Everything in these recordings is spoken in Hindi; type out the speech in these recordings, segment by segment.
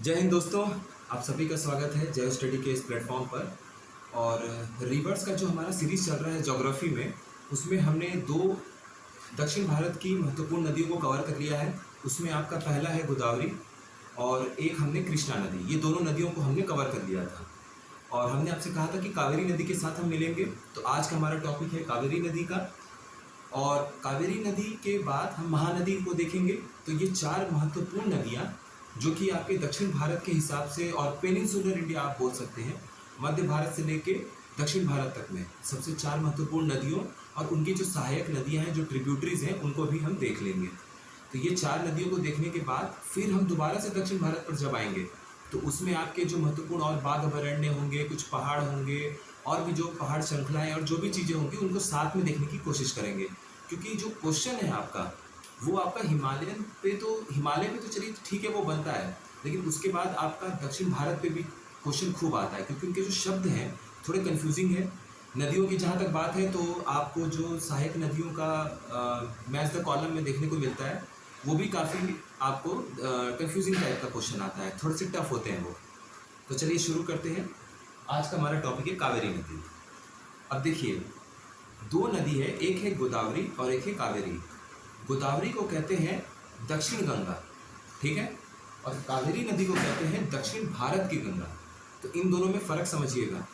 जय हिंद दोस्तों। आप सभी का स्वागत है जय स्टडी के इस प्लेटफॉर्म पर। और रिवर्स का जो हमारा सीरीज चल रहा है ज्योग्राफी में, उसमें हमने दो दक्षिण भारत की महत्वपूर्ण नदियों को कवर कर लिया है। उसमें आपका पहला है गोदावरी और एक हमने कृष्णा नदी। ये दोनों नदियों को हमने कवर कर लिया था और हमने आपसे कहा था कि कावेरी नदी के साथ हम मिलेंगे। तो आज का हमारा टॉपिक है कावेरी नदी का। और कावेरी नदी के बाद हम महानदी को देखेंगे। तो ये चार महत्वपूर्ण नदियाँ जो कि आपके दक्षिण भारत के हिसाब से, और पेनिनसुलर इंडिया आप बोल सकते हैं, मध्य भारत से लेके दक्षिण भारत तक में सबसे चार महत्वपूर्ण नदियों और उनकी जो सहायक नदियाँ हैं, जो ट्रिब्यूटरीज हैं, उनको भी हम देख लेंगे। तो ये चार नदियों को देखने के बाद फिर हम दोबारा से दक्षिण भारत पर जब आएंगे तो उसमें आपके जो महत्वपूर्ण और बाघ अभयारण्य होंगे, कुछ पहाड़ होंगे और भी जो पहाड़ श्रृंखलाएँ और जो भी चीज़ें होंगी उनको साथ में देखने की कोशिश करेंगे। क्योंकि जो क्वेश्चन है आपका वो आपका हिमालय पे तो चलिए ठीक है, वो बनता है, लेकिन उसके बाद आपका दक्षिण भारत पे भी क्वेश्चन खूब आता है क्योंकि उनके जो शब्द हैं थोड़े कंफ्यूजिंग है। नदियों की जहाँ तक बात है तो आपको जो सहायक नदियों का मैच द कॉलम में देखने को मिलता है, वो भी काफ़ी आपको कंफ्यूजिंग टाइप का क्वेश्चन आता है, थोड़े से टफ होते हैं वो। तो चलिए शुरू करते हैं। आज का हमारा टॉपिक है कावेरी नदी। अब देखिए, दो नदी है, एक है गोदावरी और एक है कावेरी। गोदावरी को कहते हैं दक्षिण गंगा, ठीक है, और कावेरी नदी को कहते हैं दक्षिण भारत की गंगा। तो इन दोनों में फ़र्क समझिएगा।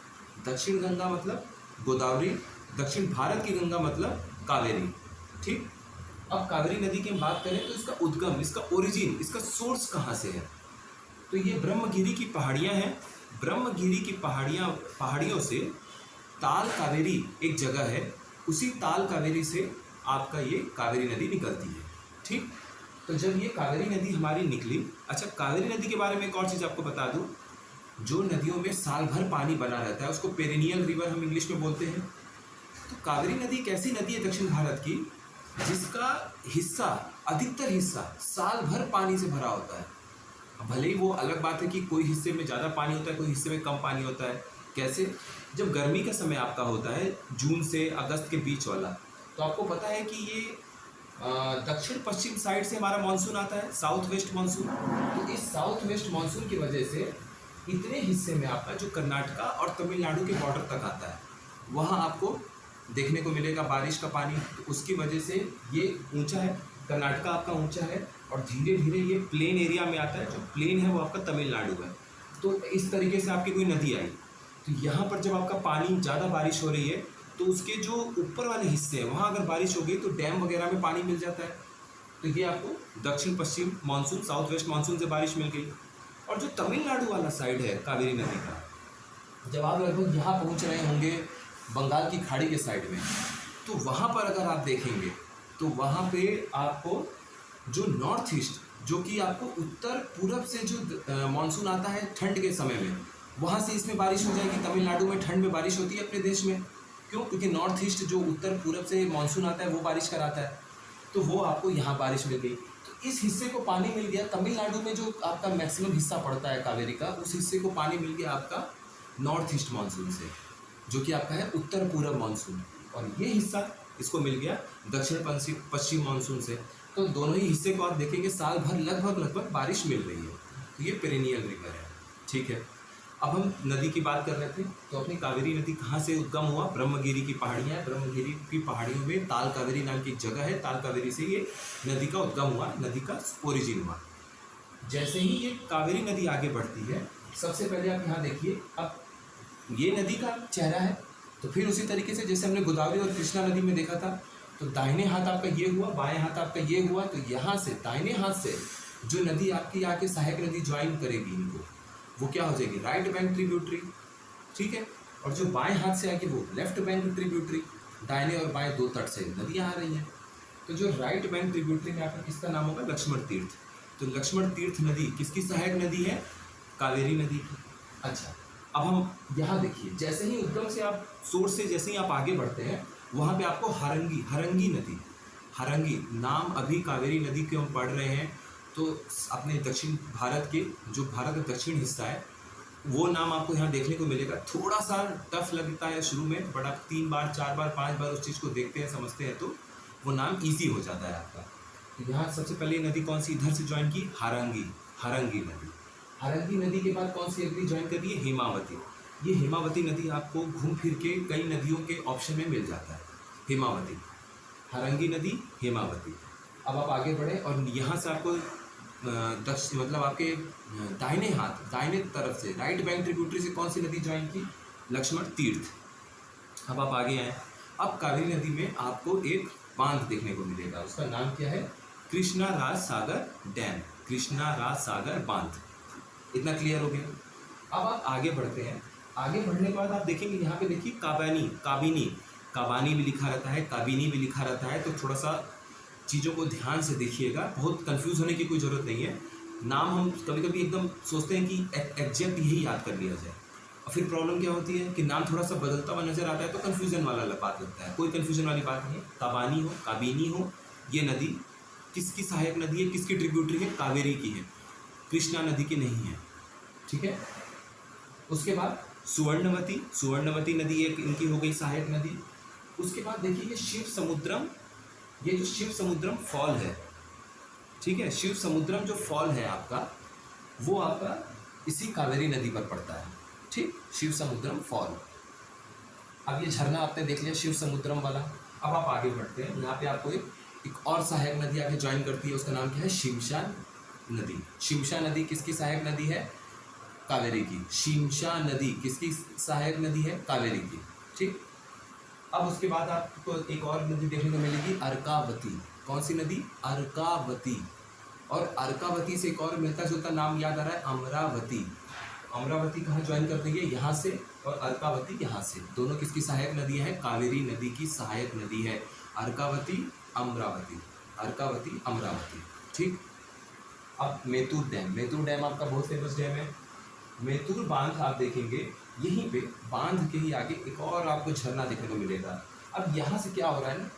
दक्षिण गंगा मतलब गोदावरी, दक्षिण भारत की गंगा मतलब कावेरी, ठीक। अब कावेरी नदी की हम बात करें तो इसका उद्गम, इसका ओरिजिन, इसका सोर्स कहाँ से है? तो ये ब्रह्मगिरी की पहाड़ियाँ हैं। ब्रह्मगिरी की पहाड़ियों से ताल कावेरी एक जगह है, उसी ताल कावेरी से आपका ये कावेरी नदी निकलती है, ठीक। तो जब ये कावेरी नदी हमारी निकली, अच्छा, कावेरी नदी के बारे में एक और चीज़ आपको बता दूं, जो नदियों में साल भर पानी बना रहता है उसको पेरिनियल रिवर हम इंग्लिश में बोलते हैं। तो कावेरी नदी एक ऐसी नदी है दक्षिण भारत की जिसका हिस्सा, अधिकतर हिस्सा साल भर पानी से भरा होता है। भले ही वो अलग बात है कि कोई हिस्से में ज़्यादा पानी होता है, कोई हिस्से में कम पानी होता है। कैसे? जब गर्मी का समय आपका होता है, जून से अगस्त के बीच वाला, तो आपको पता है कि ये दक्षिण पश्चिम साइड से हमारा मानसून आता है, साउथ वेस्ट मानसून। तो इस साउथ वेस्ट मानसून की वजह से इतने हिस्से में आपका जो कर्नाटका और तमिलनाडु के बॉर्डर तक आता है, वहाँ आपको देखने को मिलेगा बारिश का पानी। तो उसकी वजह से ये ऊंचा है, कर्नाटका आपका ऊंचा है, और धीरे धीरे ये प्लेन एरिया में आता है। जो प्लेन है वो आपका तमिलनाडु है। तो इस तरीके से आपकी कोई नदी आई, तो यहाँ पर जब आपका पानी, ज़्यादा बारिश हो रही है, तो उसके जो ऊपर वाले हिस्से हैं वहाँ अगर बारिश हो गई तो डैम वगैरह में पानी मिल जाता है। तो ये आपको दक्षिण पश्चिम मानसून, साउथ वेस्ट मानसून से बारिश मिल गई। और जो तमिलनाडु वाला साइड है कावेरी नदी का, जब आप लगभग यहाँ पहुँच रहे होंगे बंगाल की खाड़ी के साइड में, तो वहाँ पर अगर आप देखेंगे तो वहाँ पे आपको जो नॉर्थ ईस्ट, जो कि आपको उत्तर पूरब से जो मानसून आता है ठंड के समय में, वहाँ से इसमें बारिश हो जाएगी। तमिलनाडु में ठंड में बारिश होती है अपने देश में, क्यों? क्योंकि नॉर्थ ईस्ट जो उत्तर पूरब से मानसून आता है वो बारिश कराता है। तो वो आपको यहाँ बारिश मिल गई, तो इस हिस्से को पानी मिल गया। तमिलनाडु में जो आपका मैक्सिमम हिस्सा पड़ता है कावेरी का, उस हिस्से को पानी मिल गया आपका नॉर्थ ईस्ट मानसून से, जो कि आपका है उत्तर पूरब मानसून। और ये हिस्सा इसको मिल गया दक्षिण पश्चिम मानसून से। तो दोनों ही हिस्से को आप देखेंगे साल भर लगभग बारिश मिल रही है। तो ये पेरिनियल रिवर है, ठीक है। अब हम नदी की बात कर रहे थे, तो अपनी कावेरी नदी कहाँ से उद्गम हुआ? ब्रह्मगिरी की पहाड़ियाँ हैं, ब्रह्मगिरी की पहाड़ियों में ताल कावेरी नाम की एक जगह है, ताल कावेरी से ये नदी का उद्गम हुआ, नदी का ओरिजिन हुआ। जैसे ही ये कावेरी नदी आगे बढ़ती है, सबसे पहले आप यहाँ देखिए, अब ये नदी का चेहरा है। तो फिर उसी तरीके से जैसे हमने गोदावरी और कृष्णा नदी में देखा था, तो दाहिने हाथ आपका ये हुआ, बाएं हाथ आपका ये हुआ। तो यहाँ से दाहिने हाथ से जो नदी आपकी आके सहायक नदी ज्वाइन करेगी इनको, वो क्या हो जाएगी? राइट बैंक ट्रिब्यूटरी, ठीक है। और जो बाएं हाथ से आके वो लेफ्ट बैंक ट्रिब्यूटरी। दाहिने और बाएं दो तट से नदियाँ आ रही हैं। तो जो राइट बैंक ट्रिब्यूटरी में आपका किसका नाम होगा? लक्ष्मण तीर्थ। तो लक्ष्मण तीर्थ नदी किसकी सहायक नदी है? कावेरी नदी की। अच्छा, अब हम यहाँ देखिए, जैसे ही उद्गम से आप सोर्स से जैसे ही आप आगे बढ़ते हैं, वहाँ पे आपको हरंगी नदी, हरंगी नाम, अभी कावेरी नदी के हम पढ़ रहे हैं, तो अपने दक्षिण भारत के, जो भारत का दक्षिण हिस्सा है, वो नाम आपको यहाँ देखने को मिलेगा। थोड़ा सा टफ लगता है शुरू में, बट आप 3 बार 4 बार 5 बार उस चीज़ को देखते हैं, समझते हैं, तो वो नाम ईजी हो जाता है आपका। तो यहाँ सबसे पहले नदी कौन सी इधर से ज्वाइन की? हरंगी नदी। हारंगी नदी के बाद कौन सी नदी ज्वाइन कर रही है? हेमावती। ये हेमावती नदी आपको घूम फिर के कई नदियों के ऑप्शन में मिल जाता है। हेमावती, हारंगी नदी, हेमावती। अब आप आगे बढ़े और यहाँ से आपको मतलब आपके दाहिने हाथ, दाहिने तरफ से, राइट बैंक ट्रिब्यूटरी से कौन सी नदी ज्वाइन की? लक्ष्मण तीर्थ। अब आप आगे आए, अब कावेरी नदी में आपको एक बांध देखने को मिलेगा, उसका नाम क्या है? कृष्णा राज सागर डैम, कृष्णा राज सागर बांध। इतना क्लियर हो गया। अब आप आगे बढ़ते हैं, आगे बढ़ने के बाद आप देखेंगे यहाँ पे देखिए काबानी, काबिनी, काबानी भी लिखा रहता है, काबिनी भी लिखा रहता है, तो थोड़ा सा चीज़ों को ध्यान से देखिएगा, बहुत कंफ्यूज होने की कोई ज़रूरत नहीं है। नाम हम कभी कभी एकदम सोचते हैं कि एग्जैक्ट यही याद कर लिया जाए, और फिर प्रॉब्लम क्या होती है कि नाम थोड़ा सा बदलता हुआ नजर आता है तो कन्फ्यूजन वाला बात लगता है। कोई कन्फ्यूजन वाली बात नहीं है। काबानी हो, काबिनी हो, ये नदी किसकी सहायक नदी है, किसकी ट्रिब्यूटरी है? कावेरी की है, कृष्णा नदी की नहीं है। ठीक है। उसके बाद सुवर्णवती, सुवर्णवती नदी एक इनकी हो गई सहायक नदी। उसके बाद देखिए ये शिव समुद्रम, ये जो शिव समुद्रम फॉल है, ठीक है, शिव समुद्रम जो फॉल है आपका, वो आपका इसी कावेरी नदी पर पड़ता है। ठीक, शिव समुद्रम फॉल। अब ये झरना आपने देख लिया शिव समुद्रम वाला। अब आप आगे बढ़ते हैं, यहाँ पे आपको एक और सहायक नदी आगे ज्वाइन करती है, उसका नाम क्या है? शिमशा नदी। शिमशा नदी किसकी सहायक नदी है? कावेरी की। शिमशा नदी किसकी सहायक नदी है? कावेरी की। ठीक। अब उसके बाद आपको एक और नदी देखने को मिलेगी, अर्कावती। कौन सी नदी? अर्कावती। और अर्कावती से एक और मिलता जुलता नाम याद आ रहा है, अमरावती। अमरावती कहाँ ज्वाइन कर रही है? यहाँ से, और अर्कावती यहाँ से। दोनों किसकी सहायक नदी है? कावेरी नदी की सहायक नदी है। अर्कावती, अमरावती, अर्कावती, अमरावती। ठीक। अब मेतूर डैम, मेतूर डैम आपका बहुत फेमस डैम है। मेतूर बांध आप देखेंगे, यहीं पे बांध के ही आगे एक और आपको झरना देखने को मिलेगा। अब यहाँ से क्या हो रहा है ना,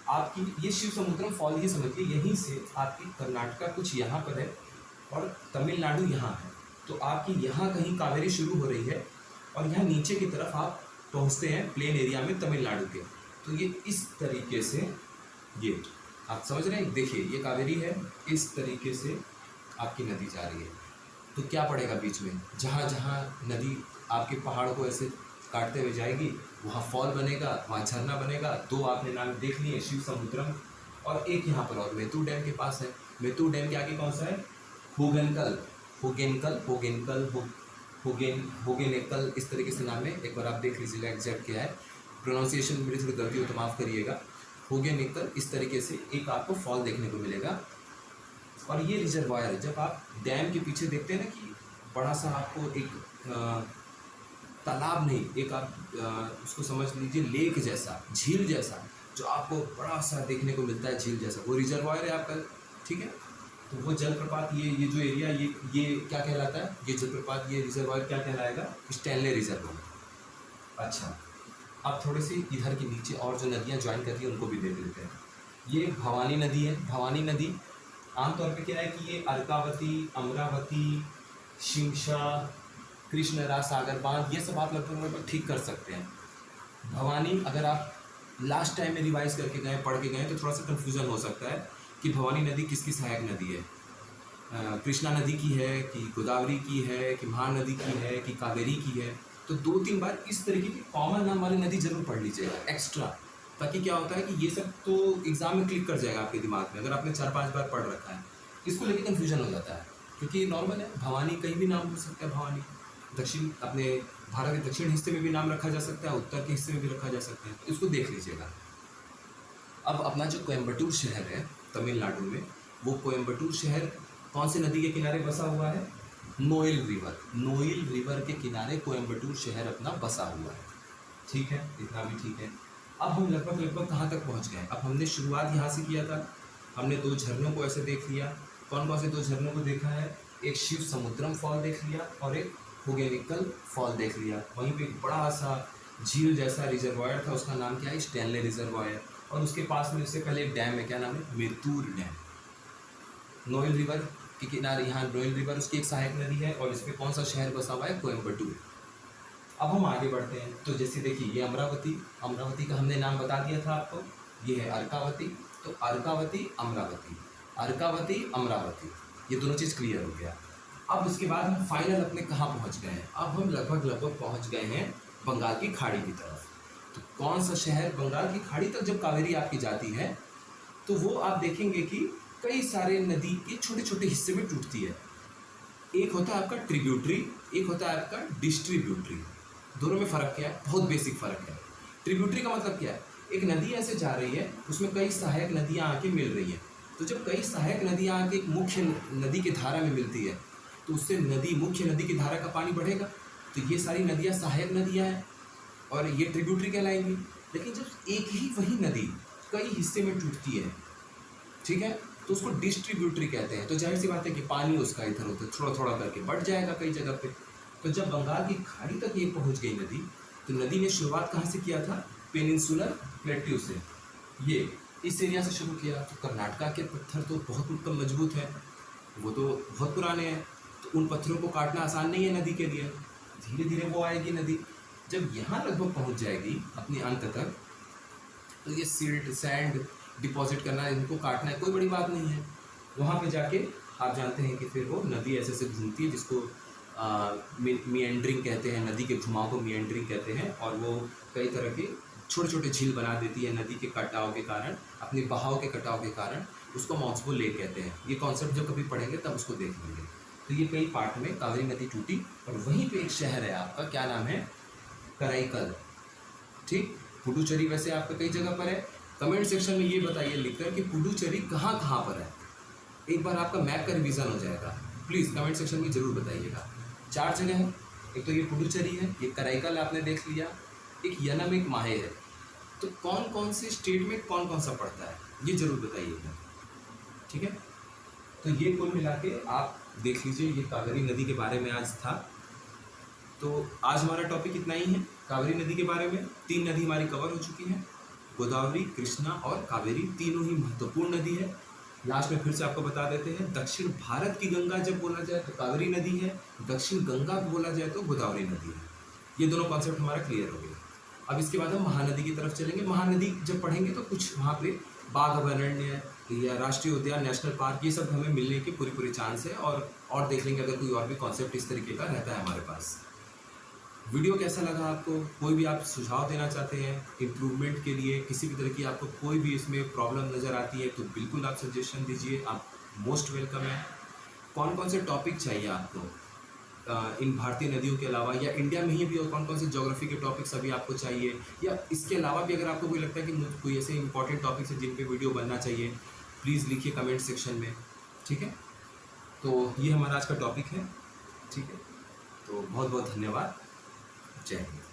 आपकी ये शिव समुद्रम फॉल ही समझिए, यहीं से आपकी कर्नाटका कुछ यहाँ पर है और तमिलनाडु यहाँ है। तो आपकी यहाँ कहीं कावेरी शुरू हो रही है और यहाँ नीचे की तरफ आप पहुँचते हैं प्लेन एरिया में तमिलनाडु के। तो ये इस तरीके से, ये आप समझ रहे हैं, देखिए ये कावेरी है, इस तरीके से आपकी नदी जा रही है। तो क्या पड़ेगा बीच में? जहाँ जहाँ नदी आपके पहाड़ को ऐसे काटते हुए जाएगी, वहाँ फॉल बनेगा, वहाँ झरना बनेगा। दो आपने नाम देख लिए, शिव समुद्रम, और एक यहाँ पर और मेतूर डैम के पास है। मेतूर डैम के आगे कौन सा है? होगेनकल, होगेनकल, होगेनकल, होगेनेकल, इस तरीके से नाम है। एक बार आप देख लीजिएगा एग्जैक्ट क्या है, प्रोनाउंसिएशन में मेरी थोड़ी गलती हो तो माफ़ करिएगा। होगेनेकल, इस तरीके से एक आपको फॉल देखने को मिलेगा। और ये रिजर्वायर, जब आप डैम के पीछे देखते हैं ना कि बड़ा सा आपको एक तालाब नहीं, एक आप उसको समझ लीजिए लेक जैसा, झील जैसा, जो आपको बड़ा सा देखने को मिलता है झील जैसा, वो रिजर्वायर है आपका। ठीक है। तो वो जलप्रपात, ये जो एरिया, ये क्या कहलाता है? ये जलप्रपात, ये रिजर्वायर क्या कहलाएगा? Stanley reservoir. अच्छा, अब थोड़े से इधर के नीचे और जो नदियाँ ज्वाइन करती हैं उनको भी देख लेते हैं। ये भवानी नदी है। भवानी नदी आमतौर पे क्या है कि ये अर्कावती, अमरावती, शिमशा, कृष्णराज सागर बांध, ये सब आप लगभग ठीक कर सकते हैं। भवानी अगर आप लास्ट टाइम में रिवाइज करके गए, पढ़ के गए, तो थोड़ा सा कन्फ्यूज़न हो सकता है कि भवानी नदी किसकी सहायक नदी है, कृष्णा नदी की है कि गोदावरी की है कि महानदी की है कि कावेरी की है। तो 2-3 बार इस तरीके की कॉमन नाम वाली नदी जरूर पढ़ लीजिएगा एक्स्ट्रा, ताकि क्या होता है कि ये सब तो एग्जाम में क्लिक कर जाएगा आपके दिमाग में, अगर आपने 4-5 बार पढ़ रखा है। इसको लेके कन्फ्यूजन हो जाता है, क्योंकि नॉर्मल है, भवानी कहीं भी नाम हो सकता है। भवानी दक्षिण, अपने भारत के दक्षिण हिस्से में भी नाम रखा जा सकता है, उत्तर के हिस्से में भी रखा जा सकता है, तो इसको देख लीजिएगा। अब अपना जो कोयम्बटूर शहर है तमिलनाडु में, वो कोयम्बटूर शहर कौन सी नदी के किनारे बसा हुआ है? नोएल रिवर, नोएल रिवर के किनारे कोयम्बटूर शहर अपना बसा हुआ है। ठीक है, इतना भी ठीक है। अब हम लगभग कहाँ तक पहुँच गए? अब हमने शुरुआत यहाँ से किया था, हमने 2 झरनों को ऐसे देख लिया। कौन कौन से 2 झरनों को देखा है? एक शिव समुद्रम फॉल देख लिया और एक होगेनिकल फॉल देख लिया। वहीं पे एक बड़ा सा झील जैसा रिजर्वायर था, उसका नाम क्या है? Stanley reservoir. और उसके पास में इससे पहले एक डैम है, क्या नाम है? मेतूर डैम। नोएल रिवर के किनारे, यहाँ नोएल रिवर उसकी एक सहायक नदी है, और इस पर कौन सा शहर बसा हुआ है? कोयम्बटूर। अब हम आगे बढ़ते हैं, तो जैसे देखिए ये अमरावती, अमरावती का हमने नाम बता दिया था आपको, ये है अर्कावती। तो अर्कावती, अमरावती, अर्कावती, अमरावती, ये दोनों चीज़ क्लियर हो गया। अब उसके बाद हम फाइनल अपने कहाँ पहुँच गए हैं? अब हम लगभग पहुँच गए हैं बंगाल की खाड़ी की तरफ। तो कौन सा शहर बंगाल की खाड़ी तक जब कावेरी आपकी जाती है तो वो आप देखेंगे कि कई सारे नदी के छोटे छोटे हिस्से में टूटती है। एक होता है आपका ट्रिब्यूटरी, एक होता है आपका डिस्ट्रीब्यूटरी। दोनों में फ़र्क क्या है? बहुत बेसिक फ़र्क है। ट्रिब्यूटरी का मतलब क्या है? एक नदी ऐसे जा रही है, उसमें कई सहायक नदियाँ आके मिल रही हैं। तो जब कई सहायक नदियाँ आके एक मुख्य नदी की धारा में मिलती है तो उससे मुख्य नदी की धारा का पानी बढ़ेगा। तो ये सारी नदियाँ सहायक नदियाँ हैं और ये ट्रिब्यूटरी कहलाएंगी। लेकिन जब एक ही वही नदी कई हिस्से में टूटती है, ठीक है, तो उसको डिस्ट्रीब्यूटरी कहते हैं। तो जाहिर सी बात है कि पानी उसका इधर उधर थोड़ा थोड़ा करके बढ़ जाएगा कई जगह पे। तो जब बंगाल की खाड़ी तक ये पहुंच गई नदी, तो नदी ने शुरुआत कहाँ से किया था? पेनिनसुलर प्लेट्यू से। ये इस एरिया से शुरू किया। तो कर्नाटका के पत्थर तो बहुत मजबूत है, वो तो बहुत पुराने हैं। तो उन पत्थरों को काटना आसान नहीं है नदी के लिए। धीरे धीरे वो आएगी नदी। जब यहाँ लगभग पहुँच जाएगी अपने अंत तक, तो ये सिल्ट सैंड डिपॉजिट करना है, इनको काटना है, कोई बड़ी बात नहीं है। वहाँ पे जाके आप जानते हैं कि फिर वो नदी ऐसे ऐसे घूमती है, जिसको मिएंडरिंग कहते हैं। नदी के घुमाव को मिएंडरिंग कहते हैं। और वो कई तरह के छोटे छोटे झील बना देती है नदी के कटाव के कारण, अपने बहाव के कटाव के कारण। उसको मॉक्सबो लेक कहते हैं। ये कॉन्सेप्ट जब कभी पढ़ेंगे तब उसको देख लेंगे। तो ये कई पार्ट में कावेरी नदी टूटी और वहीं पे एक शहर है आपका, क्या नाम है? कराईकल। ठीक, पुडुचेरी वैसे आपका कई जगह पर है। कमेंट सेक्शन में ये बताइए लिखकर कि पुडुचेरी कहाँ कहाँ पर है। एक बार आपका मैप का रिवीजन हो जाएगा। प्लीज़ कमेंट सेक्शन में ज़रूर बताइएगा। 4 जगह है। एक तो ये पुडुचेरी है, एक कराईकल आपने देख लिया, एक यनम, एक माहे है। तो कौन कौन से स्टेट में कौन कौन सा पड़ता है ये ज़रूर बताइएगा, ठीक है। तो ये कुल मिला के आप देख लीजिए, ये कावेरी नदी के बारे में आज था। तो आज हमारा टॉपिक इतना ही है कावेरी नदी के बारे में। 3 नदी हमारी कवर हो चुकी हैं, गोदावरी, कृष्णा और कावेरी। तीनों ही महत्वपूर्ण नदी है। लास्ट में फिर से आपको बता देते हैं, दक्षिण भारत की गंगा जब बोला जाए तो कावेरी नदी है, दक्षिण गंगा बोला जाए तो गोदावरी नदी है। ये दोनों कॉन्सेप्ट हमारा क्लियर हो गया। अब इसके बाद हम महानदी की तरफ चलेंगे। महानदी जब पढ़ेंगे तो कुछ वहाँ पे बाघ अभयारण्य या राष्ट्रीय उद्यान, नेशनल पार्क, ये सब हमें मिलने की पूरी चांस है। और देख लेंगे अगर कोई और भी कॉन्सेप्ट इस तरीके का रहता है हमारे पास। वीडियो कैसा लगा आपको? कोई भी आप सुझाव देना चाहते हैं इम्प्रूवमेंट के लिए, किसी भी तरह की आपको कोई भी इसमें प्रॉब्लम नज़र आती है तो बिल्कुल आप सजेशन दीजिए, आप मोस्ट वेलकम है। कौन कौन से टॉपिक चाहिए आपको इन भारतीय नदियों के अलावा, या इंडिया में ही भी और कौन कौन से ज्योग्राफी के टॉपिक्स अभी आपको चाहिए, या इसके अलावा भी अगर आपको कोई लगता है कि कोई ऐसे इंपॉर्टेंट टॉपिक्स है जिन पे वीडियो बनना चाहिए, प्लीज़ लिखिए कमेंट सेक्शन में, ठीक है। तो ये हमारा आज का टॉपिक है, ठीक है। तो बहुत बहुत धन्यवाद। जय हिंद।